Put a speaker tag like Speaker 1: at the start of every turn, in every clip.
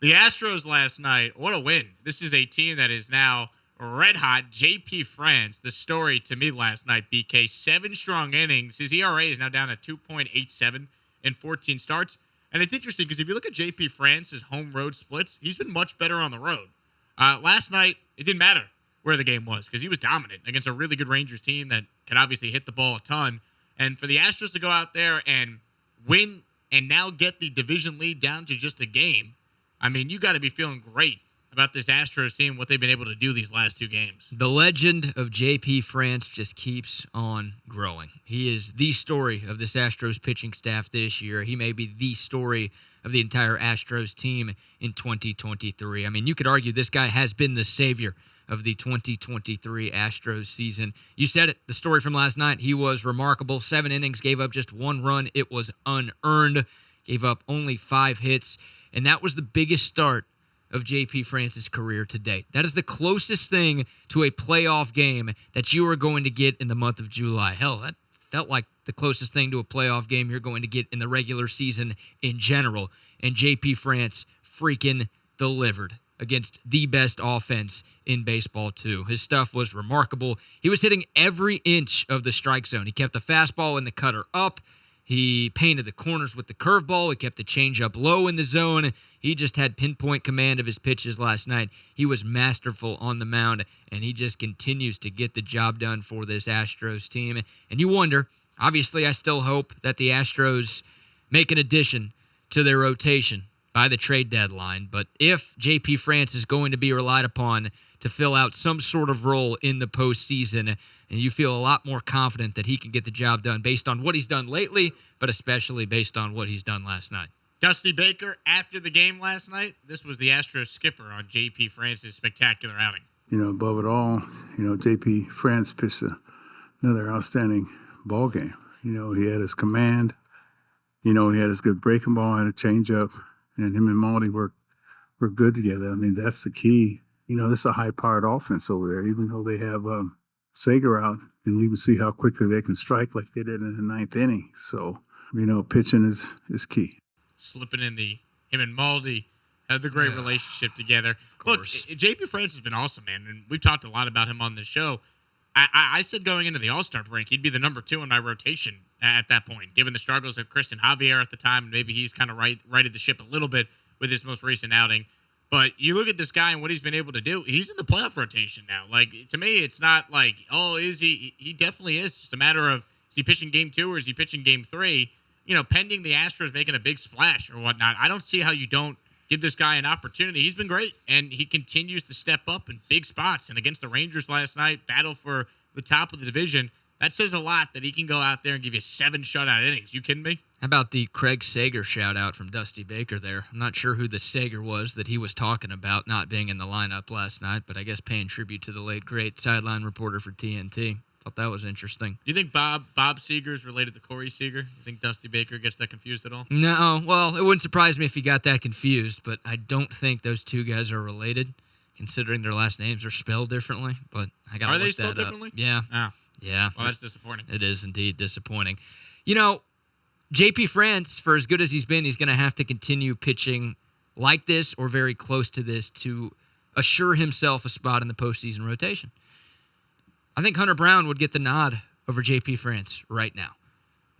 Speaker 1: The Astros last night, what a win. This is a team that is now red hot. JP France, the story to me last night, BK, 7 strong innings. His ERA is now down at 2.87 in 14 starts. And it's interesting because if you look at JP France's home road splits, he's been much better on the road. Last night, it didn't matter where the game was because he was dominant against a really good Rangers team that can obviously hit the ball a ton. And for the Astros to go out there and win and now get the division lead down to just a game, I mean, you got to be feeling great about this Astros team, what they've been able to do these last 2 games.
Speaker 2: The legend of JP France just keeps on growing. He is the story of this Astros pitching staff this year. He may be the story of the entire Astros team in 2023. I mean, you could argue this guy has been the savior of the 2023 Astros season. You said it, the story from last night, he was remarkable. 7 innings, gave up just 1 run. It was unearned, gave up only 5 hits. And that was the biggest start of JP France's career to date. That is the closest thing to a playoff game that you are going to get in the month of July. Hell, that felt like the closest thing to a playoff game you're going to get in the regular season in general. And JP France freaking delivered against the best offense in baseball, too. His stuff was remarkable. He was hitting every inch of the strike zone. He kept the fastball and the cutter up. He painted the corners with the curveball. He kept the changeup low in the zone. He just had pinpoint command of his pitches last night. He was masterful on the mound, and he just continues to get the job done for this Astros team. And you wonder, obviously I still hope that the Astros make an addition to their rotation by the trade deadline. But if JP France is going to be relied upon to fill out some sort of role in the postseason, and you feel a lot more confident that he can get the job done based on what he's done lately, but especially based on what he's done last night.
Speaker 1: Dusty Baker, after the game last night, this was the Astros skipper on JP France's spectacular outing.
Speaker 3: Above it all, JP France pitched another outstanding ball game. He had his command. He had his good breaking ball, had a changeup, and him and Maldi were good together. I mean, that's the key. This is a high-powered offense over there, even though they have Sager out, and you can see how quickly they can strike like they did in the 9th inning. So, pitching is key.
Speaker 1: Slipping in him and Maldi had the great relationship together. Look, JP France has been awesome, man, and we've talked a lot about him on this show. I said going into the All-Star break, he'd be the number 2 in my rotation at that point, given the struggles of Christian Javier at the time, and maybe he's kind of righted the ship a little bit with his most recent outing. But you look at this guy and what he's been able to do, he's in the playoff rotation now. Like, to me, it's not like, oh, is he? He definitely is. It's just a matter of, is he pitching game 2 or is he pitching game 3? Pending the Astros making a big splash or whatnot, I don't see how you don't give this guy an opportunity. He's been great, and he continues to step up in big spots. And against the Rangers last night, battle for the top of the division, that says a lot that he can go out there and give you 7 shutout innings. You kidding me?
Speaker 2: How about the Craig Sager shout-out from Dusty Baker there? I'm not sure who the Sager was that he was talking about not being in the lineup last night, but I guess paying tribute to the late, great sideline reporter for TNT. Thought that was interesting.
Speaker 1: Do you think Bob Seger is related to Corey Seager? You think Dusty Baker gets that confused at all?
Speaker 2: No. Well, it wouldn't surprise me if he got that confused, but I don't think those two guys are related, considering their last names are spelled differently. But I got to look that up.
Speaker 1: Are they spelled differently?
Speaker 2: Yeah.
Speaker 1: Oh.
Speaker 2: Yeah.
Speaker 1: Well, that's disappointing.
Speaker 2: It is indeed disappointing. JP France, for as good as he's been, he's going to have to continue pitching like this or very close to this to assure himself a spot in the postseason rotation. I think Hunter Brown would get the nod over JP France right now.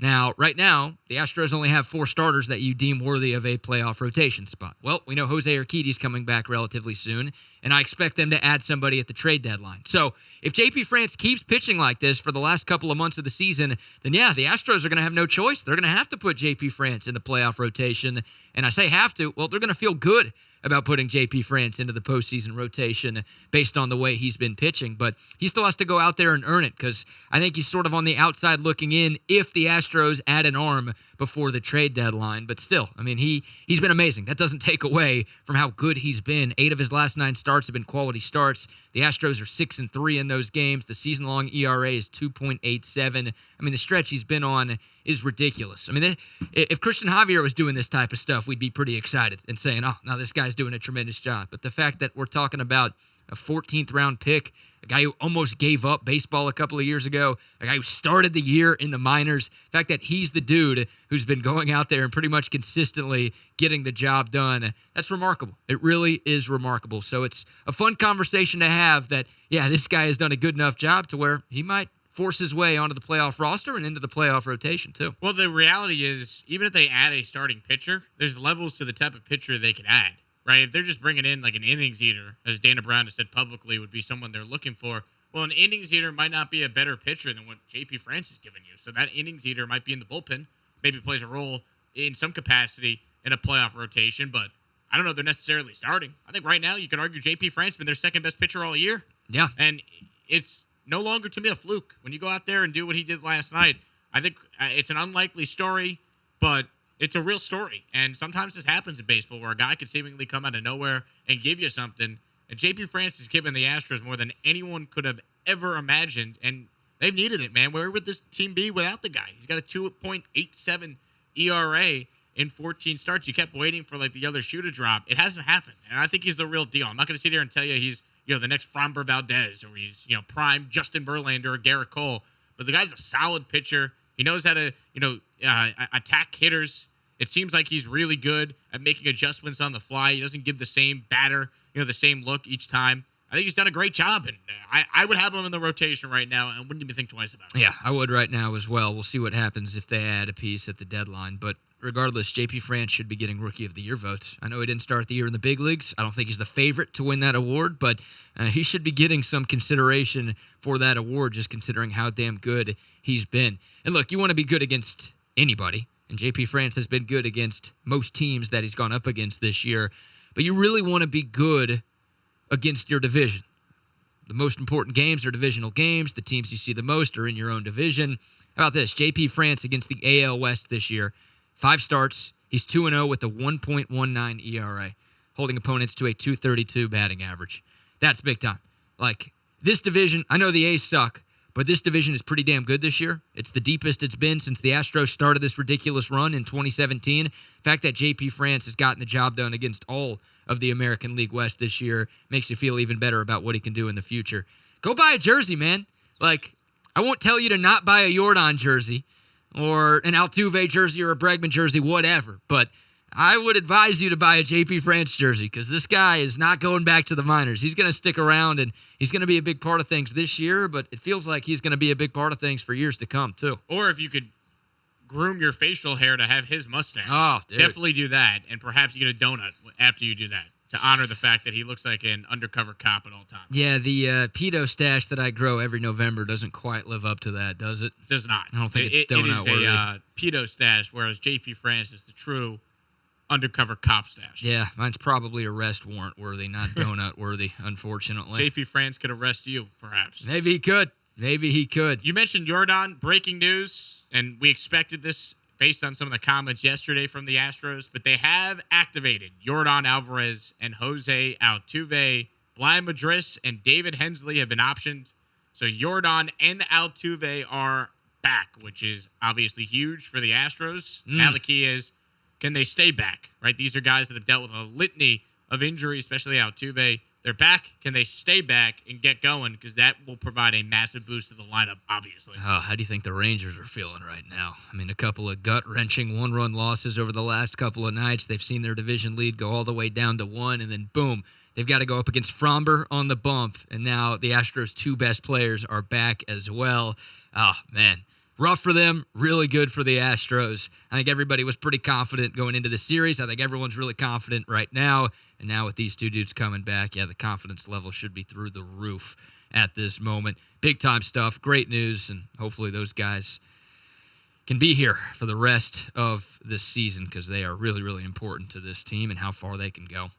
Speaker 2: Now, right now, the Astros only have 4 starters that you deem worthy of a playoff rotation spot. Well, we know Jose Urquidy's coming back relatively soon, and I expect them to add somebody at the trade deadline. So if JP France keeps pitching like this for the last couple of months of the season, then yeah, the Astros are going to have no choice. They're going to have to put JP France in the playoff rotation. And I say have to, well, they're going to feel good about putting JP France into the postseason rotation based on the way he's been pitching. But he still has to go out there and earn it because I think he's sort of on the outside looking in if the Astros add an arm before the trade deadline. But still, I mean, he's been amazing. That doesn't take away from how good he's been. 8 of his last 9 starts have been quality starts. The Astros are 6-3 in those games. The season-long ERA is 2.87. I mean, the stretch he's been on is ridiculous. I mean, if Christian Javier was doing this type of stuff, we'd be pretty excited and saying, oh, now this guy's doing a tremendous job. But the fact that we're talking about a 14th round pick, a guy who almost gave up baseball a couple of years ago, a guy who started the year in the minors. The fact that he's the dude who's been going out there and pretty much consistently getting the job done, that's remarkable. It really is remarkable. So it's a fun conversation to have that, yeah, this guy has done a good enough job to where he might force his way onto the playoff roster and into the playoff rotation too.
Speaker 1: Well, the reality is, even if they add a starting pitcher, there's levels to the type of pitcher they can add. Right, if they're just bringing in like an innings eater, as Dana Brown has said publicly, would be someone they're looking for. Well, an innings eater might not be a better pitcher than what JP France is giving you. So that innings eater might be in the bullpen, maybe plays a role in some capacity in a playoff rotation, but I don't know if they're necessarily starting. I think right now you could argue JP France has been their second best pitcher all year.
Speaker 2: Yeah.
Speaker 1: And it's no longer to me a fluke. When you go out there and do what he did last night, I think it's an unlikely story, but it's a real story. And sometimes this happens in baseball where a guy could seemingly come out of nowhere and give you something. And JP France is giving the Astros more than anyone could have ever imagined. And they've needed it, man. Where would this team be without the guy? He's got a 2.87 ERA in 14 starts. You kept waiting for like the other shoe to drop. It hasn't happened. And I think he's the real deal. I'm not going to sit here and tell you he's, the next Framber Valdez or he's, prime Justin Verlander or Garrett Cole. But the guy's a solid pitcher. He knows how to, attack hitters. It seems like he's really good at making adjustments on the fly. He doesn't give the same batter, the same look each time. I think he's done a great job, and I would have him in the rotation right now and wouldn't even think twice about it.
Speaker 2: Yeah, I would right now as well. We'll see what happens if they add a piece at the deadline. But regardless, JP France should be getting Rookie of the Year votes. I know he didn't start the year in the big leagues. I don't think he's the favorite to win that award, but he should be getting some consideration for that award just considering how damn good he's been. And look, you want to be good against anybody. And JP France has been good against most teams that he's gone up against this year. But you really want to be good against your division. The most important games are divisional games. The teams you see the most are in your own division. How about this? JP France against the AL West this year. 5 starts. He's 2-0 with a 1.19 ERA, holding opponents to a 232 batting average. That's big time. Like, this division, I know the A's suck, but this division is pretty damn good this year. It's the deepest it's been since the Astros started this ridiculous run in 2017. The fact that JP France has gotten the job done against all of the American League West this year makes you feel even better about what he can do in the future. Go buy a jersey, man. Like, I won't tell you to not buy a Jordan jersey or an Altuve jersey or a Bregman jersey, whatever, but I would advise you to buy a JP France jersey because this guy is not going back to the minors. He's going to stick around, and he's going to be a big part of things this year, but it feels like he's going to be a big part of things for years to come, too.
Speaker 1: Or if you could groom your facial hair to have his mustache,
Speaker 2: dude.
Speaker 1: Definitely do that, and perhaps you get a donut after you do that to honor the fact that he looks like an undercover cop at all times.
Speaker 2: Yeah, the pedo stash that I grow every November doesn't quite live up to that, does it?
Speaker 1: Does not.
Speaker 2: I don't think it's donut worthy.
Speaker 1: It is a pedo stash, whereas JP France is the true undercover cop stash.
Speaker 2: Yeah, mine's probably arrest warrant worthy, not donut worthy, unfortunately.
Speaker 1: JP France could arrest you, perhaps.
Speaker 2: Maybe he could.
Speaker 1: You mentioned Jordan, breaking news, and we expected this based on some of the comments yesterday from the Astros, but they have activated Jordan Alvarez and Jose Altuve. Brian Madris and David Hensley have been optioned. So Jordan and Altuve are back, which is obviously huge for the Astros. Now the key is, can they stay back, right? These are guys that have dealt with a litany of injuries, especially Altuve. They're back. Can they stay back and get going? Because that will provide a massive boost to the lineup, obviously.
Speaker 2: How do you think the Rangers are feeling right now? I mean, a couple of gut-wrenching one-run losses over the last couple of nights. They've seen their division lead go all the way down to 1, and then boom, they've got to go up against Framber on the bump, and now the Astros' 2 best players are back as well. Oh, man. Rough for them, really good for the Astros. I think everybody was pretty confident going into the series. I think everyone's really confident right now. And now with these 2 dudes coming back, the confidence level should be through the roof at this moment. Big-time stuff, great news, and hopefully those guys can be here for the rest of this season because they are really, really important to this team and how far they can go.